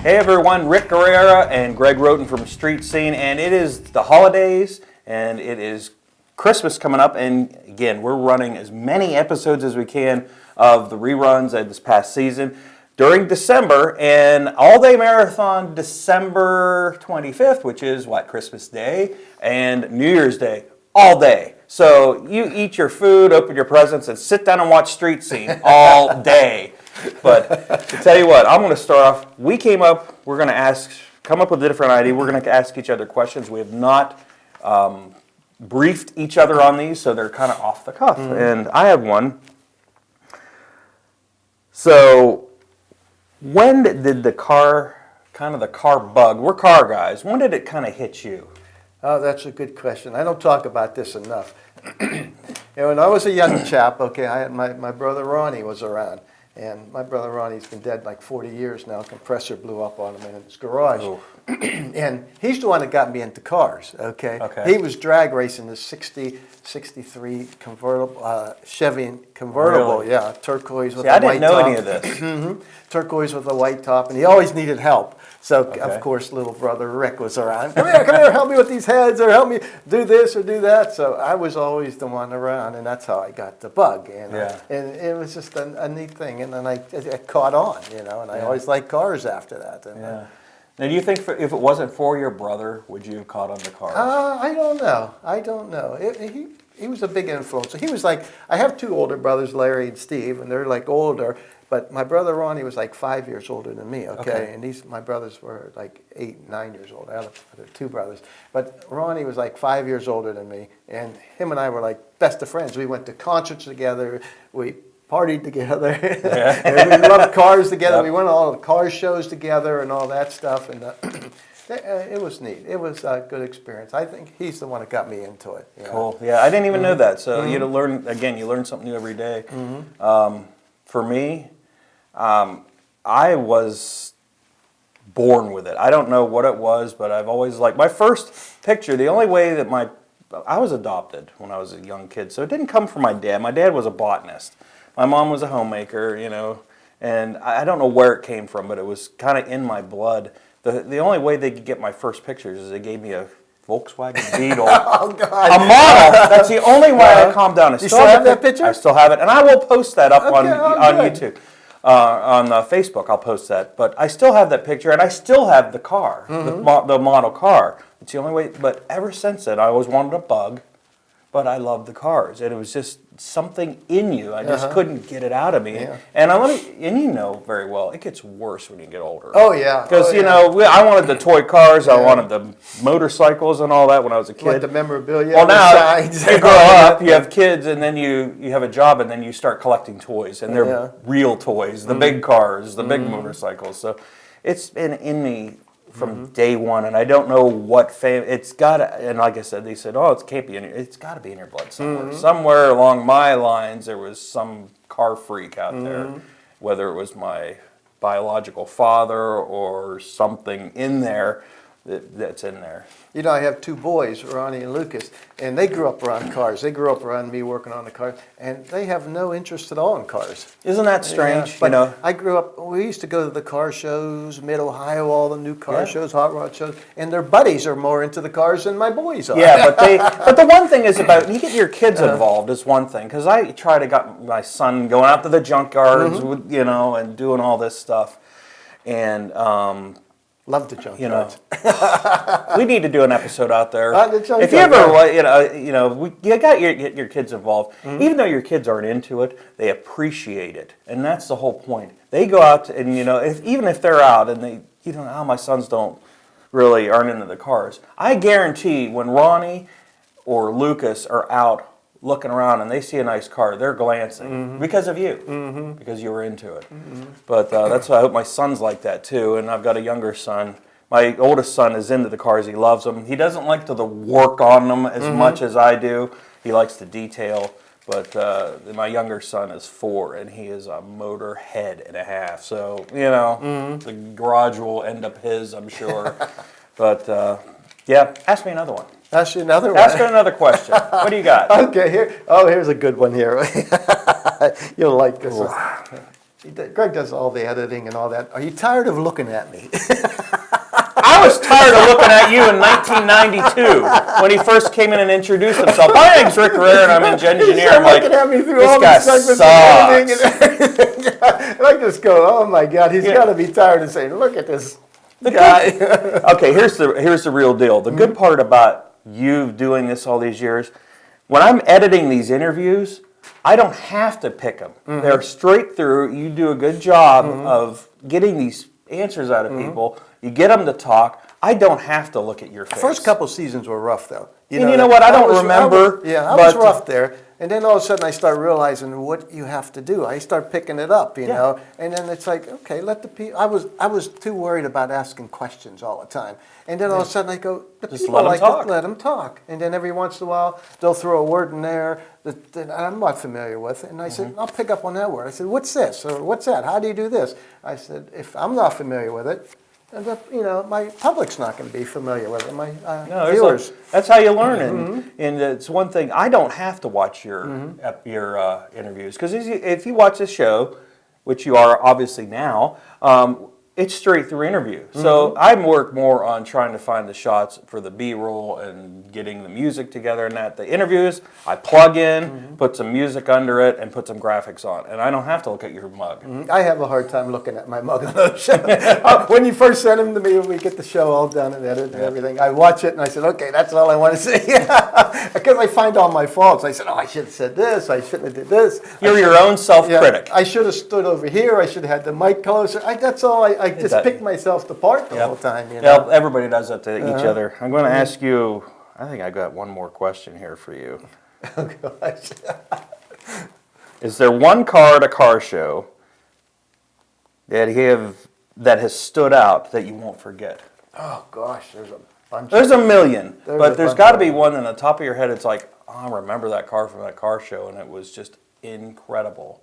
Hey everyone, Rick Guerrera and Greg Roten from Street Scene, and it is the holidays and it is Christmas coming up, and again, we're running as many episodes as we can of the reruns of this past season during December, and all-day marathon December 25th, which is what, Christmas Day and New Year's Day, all day. So you eat your food, open your presents, and sit down and watch Street Scene all day. But to tell you what, I'm going to start off. We're going to come up with a different idea. We're going to ask each other questions. We have not briefed each other on these, so they're kind of off the cuff. And I have one. So when did the car bug, we're car guys, when did it kind of hit you? Oh, that's a good question. I don't talk about this enough. When I was a young chap, okay, I had my brother Ronnie was around. And my brother Ronnie's been dead like 40 years now. A compressor blew up on him in his garage. And he's the one that got me into cars, okay? He was drag racing the 63 convertible, Chevy convertible, Really? Yeah, turquoise with See, a white top. I didn't know any of this. Turquoise with a white top, and he always needed help. So, of course, little brother Rick was around. Come here, help me with these heads, or help me do this or do that. So I was always the one around, and that's how I got the bug. And it was just a neat thing. And then I caught on, and I always liked cars after that. And, Now, do you think if it wasn't for your brother, would you have caught on the cars? I don't know. He was a big influence. He was like, I have two older brothers, Larry and Steve, and they're like older. But my brother Ronnie was like 5 years older than me, okay? And my brothers were like 8, 9 years old. I have two brothers. But Ronnie was like 5 years older than me, and him and I were like best of friends. We went to concerts together. We partied together. And we loved cars together. We went to all the car shows together and all that stuff. And it was neat. It was a good experience. I think he's the one that got me into it. Cool. Yeah, I didn't even know that. So you learn something new every day. For me, I was born with it. I don't know what it was, but I've always liked my first picture. The only way that I was adopted when I was a young kid, so it didn't come from my dad. My dad was a botanist. My mom was a homemaker, and I don't know where it came from, but it was kind of in my blood. The only way they could get my first pictures is they gave me a Volkswagen Beetle. Oh, God. A model. That's the only way I calmed down. You still have that picture? I still have it, and I will post that up on YouTube. On Facebook, I'll post that. But I still have that picture, and I still have the car, the model car. It's the only way. But ever since then, I always wanted a bug, but I loved the cars, and it was just something in you. I just couldn't get it out of me. Yeah. And you know very well, it gets worse when you get older. Oh yeah, because I wanted the toy cars, I wanted the motorcycles and all that when I was a kid. Like the memorabilia. Well, now you grow up, you have kids, and then you have a job, and then you start collecting toys, and they're real toys, the big cars, the big motorcycles. So it's been in me from day one, and I don't know what it's got. And like I said, they said, it can't be in your. It's got to be in your blood somewhere. Somewhere along my lines, there was some car freak out there, whether it was my biological father or something in there that's in there. I have two boys, Ronnie and Lucas, and they grew up around cars. They grew up around me working on the cars, and they have no interest at all in cars. Isn't that strange? But I grew up, we used to go to the car shows, Mid-Ohio, all the new car shows, hot rod shows, and their buddies are more into the cars than my boys are. Yeah, but the one thing is about, you get your kids involved is one thing, because I try to get my son going out to the junkyards, and doing all this stuff, and love the junkyards. We need to do an episode out there. If you ever, you got your kids involved. Even though your kids aren't into it, they appreciate it, and that's the whole point. They go out, and even if they're out, and they, my sons aren't into the cars. I guarantee when Ronnie or Lucas are out looking around and they see a nice car, they're glancing because of you, because you were into it. But that's why I hope my son's like that too. And I've got a younger son. My oldest son is into the cars. He loves them. He doesn't like to work on them as much as I do. He likes the detail. But my younger son is 4, and he is a motor head and a half. So, the garage will end up his, I'm sure. But, ask me another one. Ask you another one. Ask her another question. What do you got? Okay, here's a good one here. You'll like this one. Greg does all the editing and all that. Are you tired of looking at me? I was tired of looking at you in 1992 when he first came in and introduced himself. My name's Rick Carrera and I'm an engineer. I'm like, looking at me through this all guy the segments sucks. and everything. And I just go, oh my God, he's got to be tired of saying, look at this guy. Okay, here's the real deal. The good part about you doing this all these years, when I'm editing these interviews, I don't have to pick them. They're straight through. You do a good job of getting these answers out of people. You get them to talk. I don't have to look at your face. First couple seasons were rough, though. You know what? I don't remember. I was rough there. And then all of a sudden I start realizing what you have to do. I start picking it up, you know. And then it's like, okay, let the people. I was too worried about asking questions all the time. And then all of a sudden I go, the Just people like to let them talk. And then every once in a while they'll throw a word in there that I'm not familiar with. And I said, I'll pick up on that word. I said, what's this? Or what's that? How do you do this? I said, if I'm not familiar with it, my public's not going to be familiar with it. My viewers. That's how you learn, and it's one thing. I don't have to watch your interviews because if you watch this show, which you are obviously now, it's straight through interview. So I work more on trying to find the shots for the B-roll and getting the music together and that. The interviews, I plug in, put some music under it, and put some graphics on. And I don't have to look at your mug. I have a hard time looking at my mug on the show. When you first sent them to me, we get the show all done and edited and everything. I watch it and I said, okay, that's all I want to see. Because I find all my faults. I said, I should have said this. I shouldn't have did this. You're your own self-critic. I should have stood over here. I should have had the mic closer. That's all. I just picked myself apart the whole time. Yeah, everybody does that to each other. I'm going to ask you, I think I got one more question here for you. Oh, gosh. Is there one car at a car show that has stood out that you won't forget? Oh, gosh, there's a bunch. There's a million, but there's got to be them. one on the top of your head. It's like, I remember that car from that car show, and it was just incredible.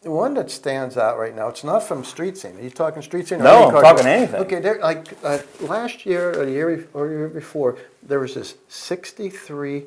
The one that stands out right now, it's not from street scene. Are you talking street scene? Or No, I'm talking anything. Okay, last year or the year before, there was this 63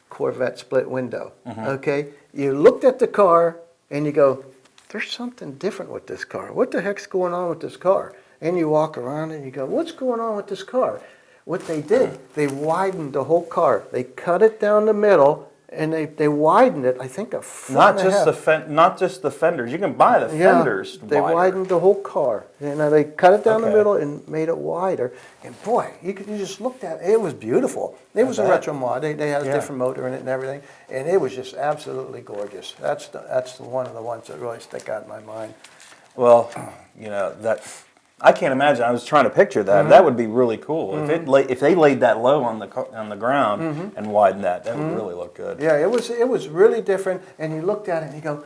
Corvette split window. Okay, you looked at the car and you go, there's something different with this car. What the heck's going on with this car? And you walk around and you go, what's going on with this car? What they did, they widened the whole car. They cut it down the middle. And they widened it, I think, a foot Not and a half. not just the fenders. You can buy the fenders They wider. widened the whole car. They cut it down the middle and made it wider. And boy, you just looked at it. It was beautiful. It was a retro mod. They had a different motor in it and everything. And it was just absolutely gorgeous. That's one of the ones that really stick out in my mind. Well, that I can't imagine. I was trying to picture that. That would be really cool if they laid that low on the ground and widened that. That would really look good. Yeah, it was really different. And you looked at it and you go.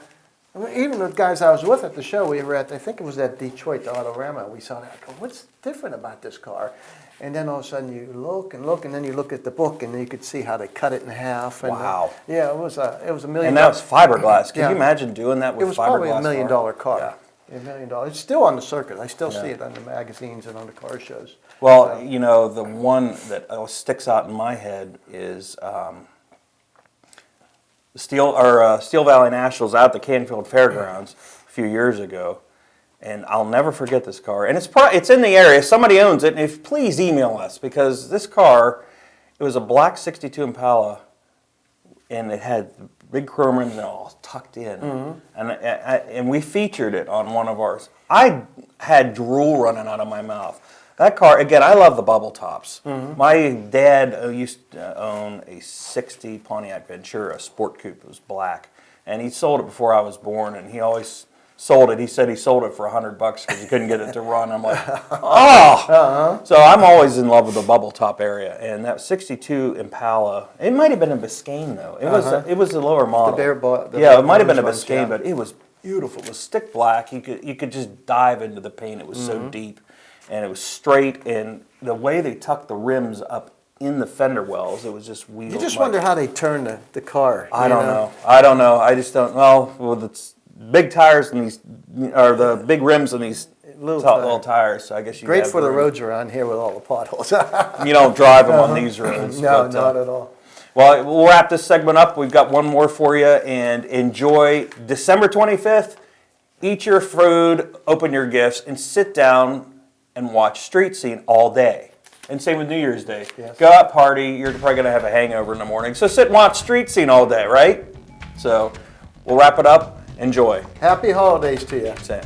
I mean, even the guys I was with at the show, we were at. I think it was at Detroit, the Autorama. We saw that. I go, what's different about this car? And then all of a sudden you look, and then you look at the book, and then you could see how they cut it in half. And, Wow. Yeah, it was $1 million. And that was fiberglass. Can Yeah. you imagine doing that with fiberglass? It was probably $1 million car. Yeah. $1 million. It's still on the circuit. I still see it on the magazines and on the car shows. Well, the one that sticks out in my head is Steel Valley Nationals out at the Canfield Fairgrounds a few years ago, and I'll never forget this car. And it's in the area. Somebody owns it, and if please email us because this car, it was a black '62 Impala, and it had big chrome rims and all tucked in, and we featured it on one of ours. I had drool running out of my mouth. That car, again, I love the bubble tops. My dad used to own a '60 Pontiac Ventura Sport Coupe. It was black, and he sold it before I was born, and he always sold it. He said he sold it for $100 because he couldn't get it to run. I'm like, oh! So I'm always in love with the bubble top area, and that '62 Impala, it might have been a Biscayne though. It was a lower model. It might have been a Biscayne, but it was beautiful. It was stick black. You could just dive into the paint. It was so deep, and it was straight. And the way they tucked the rims up in the fender wells, it was just weird. You just wonder how they turn the car. I don't know. I just don't. Well, it's big tires and these, or the big rims on these little tires. So I guess you great for the roads around here with all the potholes. You don't drive them on these roads. No, not at all. Well, we'll wrap this segment up. We've got one more for you, and enjoy December 25th. eat your food, open your gifts, and sit down and watch street scene all day. And same with New Year's Day. Yes. Go out, party, you're probably going to have a hangover in the morning. So sit and watch street scene all day, right? So we'll wrap it up. Enjoy. Happy holidays to you. Sam.